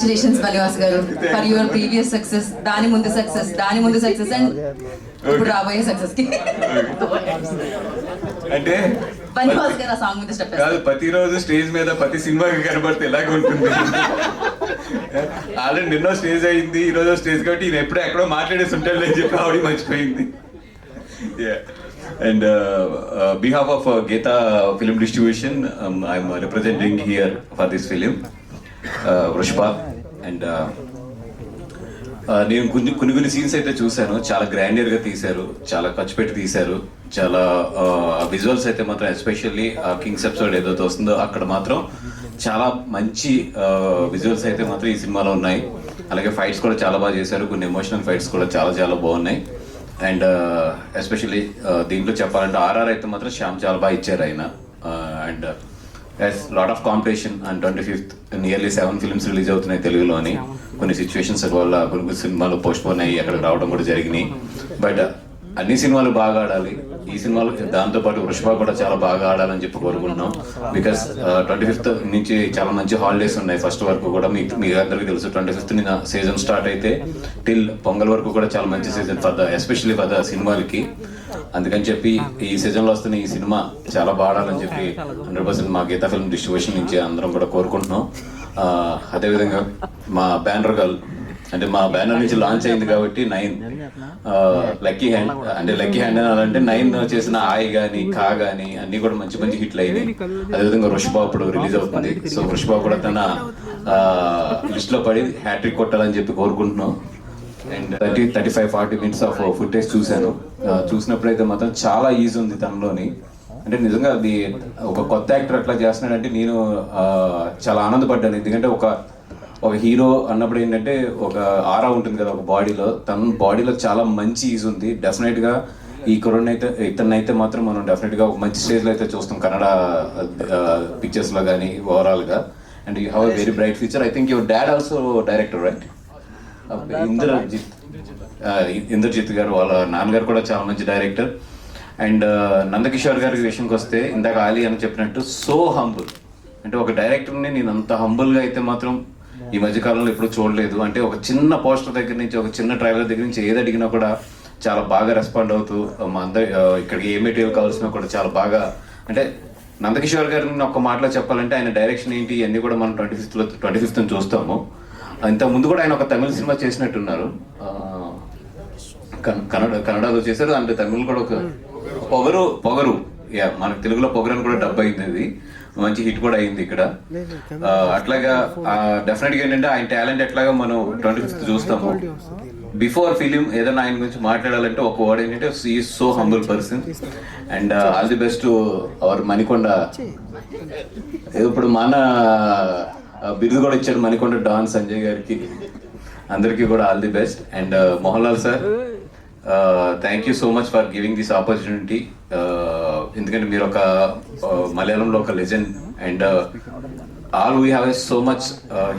Congratulations, Baliwas garu, for your previous success. దాని ముందు success and ఇప్పుడు రాబోయే సక్సెస్ కి. అంటే బలివాస్ గారు ఆ సాంగ్ మీద స్టెప్ కాదు, ప్రతిరోజు స్టేజ్ మీద ప్రతి సినిమాకి కనబడితే ఎలాగ ఉంటుంది. ఆల్రెడీ నిన్నో స్టేజ్ అయింది, ఈ రోజు స్టేజ్ కాబట్టి ఈయన ఎప్పుడో ఎక్కడో మాట్లాడేసి ఉంటాడు అని చెప్పి ఆవిడ మర్చిపోయింది. And behalf of Geta Film Distribution, I'm representing here for this film, Rushpa. And నేను కొన్ని సీన్స్ అయితే చూశాను, చాలా గ్రాండియర్గా తీశారు, చాలా ఖర్చు పెట్టి తీశారు, చాలా విజువల్స్ అయితే మాత్రం ఎస్పెషల్లీ కింగ్స్ ఎపిసోడ్ ఏదైతే వస్తుందో అక్కడ మాత్రం చాలా మంచి విజువల్స్ అయితే మాత్రం ఈ సినిమాలో ఉన్నాయి. అలాగే ఫైట్స్ కూడా చాలా బాగా చేశారు, కొన్ని ఎమోషనల్ ఫైట్స్ కూడా చాలా బాగున్నాయి. అండ్ ఎస్పెషల్లీ దీంట్లో చెప్పాలంటే ఆర్ఆర్ అయితే మాత్రం శ్యామ్ చాలా బాగా ఇచ్చారు ఆయన. And lot of competition and 25th nearly 7 films release అవుతున్నాయి తెలుగులోని. కొన్ని సిచ్యువేషన్స్ వల్ల కొన్ని సినిమాలు పోస్ట్పోన్ అయ్యి అక్కడికి రావడం కూడా జరిగినాయి. బట్ అన్ని సినిమాలు బాగా ఆడాలి, ఈ సినిమాలు దాంతోపాటు వృషభ కూడా చాలా బాగా ఆడాలని చెప్పి కోరుకుంటున్నాం. బికాస్ 25th నుంచి చాలా మంచి హాలిడేస్ ఉన్నాయి. ఫస్ట్ వరకు కూడా మీకు అందరికీ తెలుసు, 25th నిన్న సీజన్ స్టార్ట్ అయితే టిల్ పొంగల్ వరకు కూడా చాలా మంచి సీజన్ ఎస్పెషల్లీ ఫర్ ద సినిమాలకి. అందుకని చెప్పి ఈ సీజన్లో వస్తున్న ఈ సినిమా చాలా బాడాలని చెప్పి 100% మా గీతా ఫిల్మ్ డిస్ట్రిబ్యూషన్ నుంచి అందరం కూడా కోరుకుంటున్నాం. అదేవిధంగా మా బ్యానర్ గర్ల్ అంటే మా బ్యానర్ నుంచి లాంచ్ అయింది కాబట్టి 9 లక్కీ హ్యాండ్ అంటే లక్కీ హ్యాండ్ అనాలంటే 9 చేసిన ఆయి కానీ కా కానీ అన్ని కూడా మంచి హిట్లు అయినాయి. అదేవిధంగా వృషభ ఇప్పుడు రిలీజ్ అవుతుంది. సో వృషభ కూడా తన లిస్ట్ లో పడి హ్యాట్రిక్ కొట్టాలని చెప్పి కోరుకుంటున్నాం. అండ్ 35-40 minutes ఆఫ్ ఫుటేజ్ చూశాను. చూసినప్పుడైతే మాత్రం చాలా ఈజీ ఉంది తనలోని. అంటే నిజంగా అది ఒక కొత్త యాక్టర్ అట్లా చేస్తున్నాడంటే నేను చాలా ఆనందపడ్డాను. ఎందుకంటే ఒక హీరో అన్నప్పుడు ఏంటంటే ఒక ఆరా ఉంటుంది కదా ఒక బాడీలో, తన బాడీలో చాలా మంచి ఈజ్ ఉంది. డెఫినెట్గా ఈ కరోనా అయితే ఇతనైతే మాత్రం మనం డెఫినెట్గా ఒక మంచి స్టేజ్లో అయితే చూస్తాం కన్నడ పిక్చర్స్లో కానీ ఓవరాల్గా. And you have a very bright future. I think your dad also director, right? Indrajit గారు వాళ్ళ నాన్నగారు కూడా చాలా మంచి డైరెక్టర్. అండ్ నందకిషోర్ గారి విషయంకి వస్తే ఇందాక ఆలీ అని చెప్పినట్టు సో హంబుల్. అంటే ఒక డైరెక్టర్ని నేను అంత హంబుల్గా అయితే మాత్రం ఈ మధ్యకాలంలో ఎప్పుడూ చూడలేదు. అంటే ఒక చిన్న పోస్టర్ దగ్గర నుంచి ఒక చిన్న ట్రైలర్ దగ్గర నుంచి ఏది అడిగినా కూడా చాలా బాగా రెస్పాండ్ అవుతూ మా అందరి ఇక్కడికి ఏ మెటీరియల్ కావాల్సినా కూడా చాలా బాగా. అంటే నందకిషోర్ గారిని ఒక మాటలో చెప్పాలంటే ఆయన డైరెక్షన్ ఏంటి ఇవన్నీ కూడా మనం 25th చూస్తాము. ఇంత ముందు కూడా ఆయన ఒక తమిళ సినిమా చేసినట్టున్నారు, కన్నడలో చేశారు. అంటే తమిళ్ కూడా ఒక పొగరు మనకు తెలుగులో పొగరని కూడా డబ్ అయింది, అది మంచి హిట్ కూడా అయింది ఇక్కడ. అట్లాగా డెఫినెట్గా ఏంటంటే ఆయన టాలెంట్ ఎట్లాగా మనం 25th చూస్తాము. బిఫోర్ ఫిలిం ఏదైనా ఆయన గురించి మాట్లాడాలంటే ఒక వర్డ్ ఏంటంటే ఈ so humble person. And all the best our Manikonda. ఇప్పుడు మన బిరుదు కూడా ఇచ్చాడు మణికొండ డాన్ సంజయ్ గారికి. అందరికీ కూడా all the best. And Mohan Lal sir, thank you so much for giving this opportunity. ఎందుకంటే మీరు ఒక మలయాళంలో ఒక legend. And all we have so much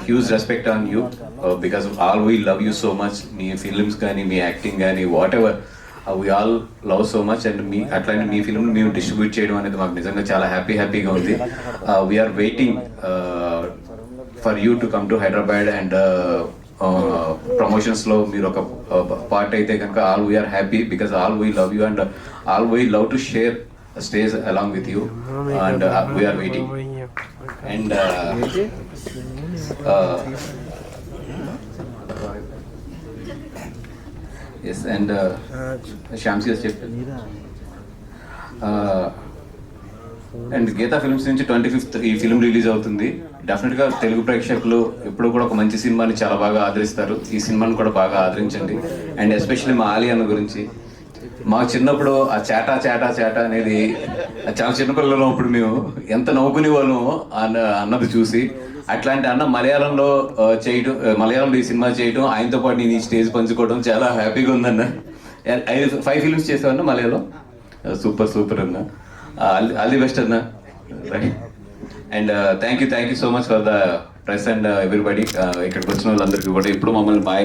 huge respect on you because all we love you so much. Me films కానీ మీ acting కానీ what ever we all love so much. And అట్లానే మీ film మేము distribute చేయడం అనేది మాకు నిజంగా చాలా హ్యాపీగా ఉంది. We're waiting for you to come to Hyderabad. And promotions లో మీరు ఒక పార్ట్ అయితే కనుక all we're happy because all we love you and all we love to share stage along with you. And we're waiting. And S and Shyam CS చెప్పారు. And Geetha films నుంచి 25th ఈ film release అవుతుంది. డెఫినెట్గా తెలుగు ప్రేక్షకులు ఎప్పుడు కూడా ఒక మంచి సినిమాని చాలా బాగా ఆదరిస్తారు. ఈ సినిమాని కూడా బాగా ఆదరించండి. అండ్ ఎస్పెషల్లీ మా ఆలీ అన్న గురించి మాకు చిన్నప్పుడు ఆ చేట అనేది చాలా చిన్నపిల్లలు అప్పుడు మేము ఎంత నవ్వుకునే వాళ్ళము అన్నది చూసి. అట్లాంటి అన్న మలయాళంలో చేయడం, మలయాళంలో ఈ సినిమా చేయడం, ఆయనతో పాటు నేను ఈ స్టేజ్ పంచుకోవడం చాలా హ్యాపీగా ఉందన్న. 5 ఫిల్మ్స్ చేసావన్న మలయాళం. సూపర్ అన్న. ఆల్ ది బెస్ట్ అన్న. And thank you so much for the press and everybody. ఇక్కడికి వచ్చిన వాళ్ళందరికీ కూడా ఇప్పుడు మమ్మల్ని బాగా